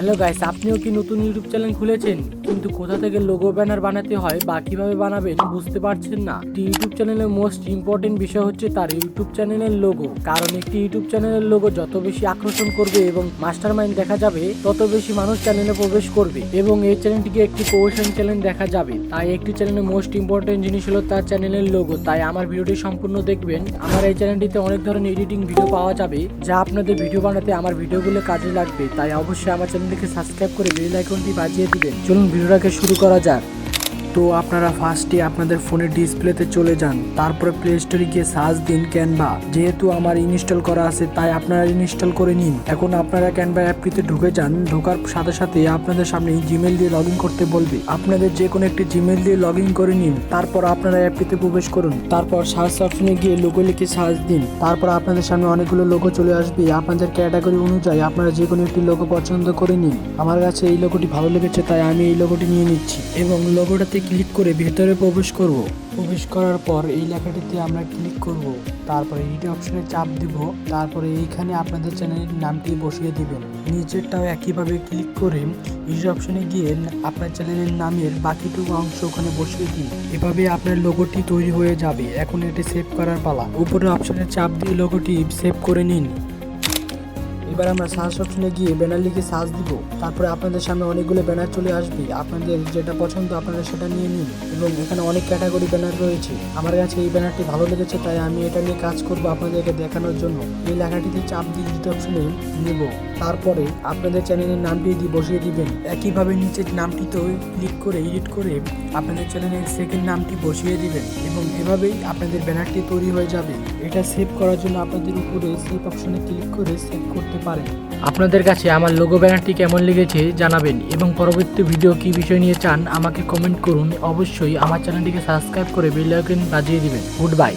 Hello guys, আপনিও কি নতুন ইউটিউব চ্যানেল খুলেছেন কিন্তু কোথা থেকে লোগো ব্যানার বানাতে হয় বা কিভাবে বানাবেন বুঝতে পারছেন না? ইউটিউব চ্যানেলের মোস্ট ইম্পর্টেন্ট বিষয় হচ্ছে তার ইউটিউব চ্যানেলের লোগো। কারণ একটি ইউটিউব চ্যানেলের লোগো যত বেশি আকর্ষণ করবে এবং মাস্টার মাইন্ড দেখা যাবে, তত বেশি মানুষ চ্যানেলে প্রবেশ করবে এবং এই চ্যানেলটিকে একটি প্রমোশন চ্যানেল দেখা যাবে। তাই একটি চ্যানেলের মোস্ট ইম্পর্টেন্ট জিনিস হলো তার চ্যানেলের লোগো। তাই আমার ভিডিওটি সম্পূর্ণ দেখবেন। আমার এই চ্যানেলটিতে অনেক ধরনের এডিটিং ভিডিও পাওয়া যাবে, যা আপনাদের ভিডিও বানাতে আমার ভিডিওগুলো কাজে লাগবে। তাই অবশ্যই আমার চ্যানেলটিকে সাবস্ক্রাইব করে বেল আইকনটি বাজিয়ে দিবেন। চলুন ভিডিওটাকে শুরু করা যাক। তো আপনারা ফার্স্টে আপনাদের ফোনের ডিসপ্লেতে চলে যান, তারপরে প্লে স্টোরে গিয়ে সার্চ দিন ক্যানভা। যেহেতু আমার ইনস্টল করা আছে তাই আপনারা ইনস্টল করে নিন। এখন আপনারা ক্যানভা অ্যাপটিতে ঢুকে যান। ঢোকার সাথে সাথে আপনাদের সামনে জিমেল দিয়ে লগ ইন করতে বলবে। আপনাদের যে কোনো একটি জিমেল দিয়ে লগ ইন করে নিন। তারপর আপনারা অ্যাপটিতে প্রবেশ করুন। তারপর সার্চ অপশনে গিয়ে লোগো লিখে সার্চ দিন। তারপর আপনাদের সামনে অনেকগুলো লোগো চলে আসবে। আপনাদের ক্যাটাগরি অনুযায়ী আপনারা যে কোনো একটি লোগো পছন্দ করে নিন। আমার কাছে এই লোগোটি ভালো লেগেছে তাই আমি এই লোগোটি নিয়ে নিচ্ছি এবং লোগোটাতে ক্লিক করে ভেতরে প্রবেশ করব। প্রবেশ করার পর এই লেখাটিতে আমরা ক্লিক করব। তারপরে এডিট অপশনে চাপ দিব। তারপরে এইখানে আপনাদের চ্যানেলের নামটি বসিয়ে দিবেন। নিচেরটাও একইভাবে ক্লিক করে এডিট অপশনে গিয়ে আপনার চ্যানেলের নামের বাকিটুকু অংশ ওখানে বসিয়ে দিন। এভাবে আপনার লোগোটি তৈরি হয়ে যাবে। এখন এটি সেভ করার পালা। উপরে অপশনে চাপ দিয়ে লোগোটি সেভ করে নিন। এবার আমরা সার্চ অপশনে গিয়ে ব্যানার লিখে সার্চ দিব। তারপরে আপনাদের সামনে অনেকগুলো ব্যানার চলে আসবে। আপনাদের যেটা পছন্দ আপনারা সেটা নিয়ে নিন এবং এখানে অনেক ক্যাটাগরি ব্যানার রয়েছে। আমার কাছে এই ব্যানারটি ভালো লেগেছে তাই আমি এটা নিয়ে কাজ করব আপনাদেরকে দেখানোর জন্য। এই লেখাটিতে চাপ দিয়ে এডিট অপশনে নেব। তারপরে আপনাদের চ্যানেলের নামটি দিয়ে বসিয়ে দিবেন। একইভাবে নিচের নামটিতে ক্লিক করে এডিট করে আপনাদের চ্যানেলের সেকেন্ড নামটি বসিয়ে দিবেন এবং এভাবেই আপনাদের ব্যানারটি তৈরি হয়ে যাবে। এটা সেভ করার জন্য আপনাদের উপরে সেভ অপশনে ক্লিক করে সেভ করতে পারেন। আপনাদের কাছে আমার লোগো ব্যানারটি কেমন লেগেছে জানাবেন এবং পরবর্তী ভিডিও কি বিষয় নিয়ে চান আমাকে কমেন্ট করুন। অবশ্যই আমার চ্যানেলটিকে সাবস্ক্রাইব করে বেল আইকন বাজিয়ে দিবেন। Good bye.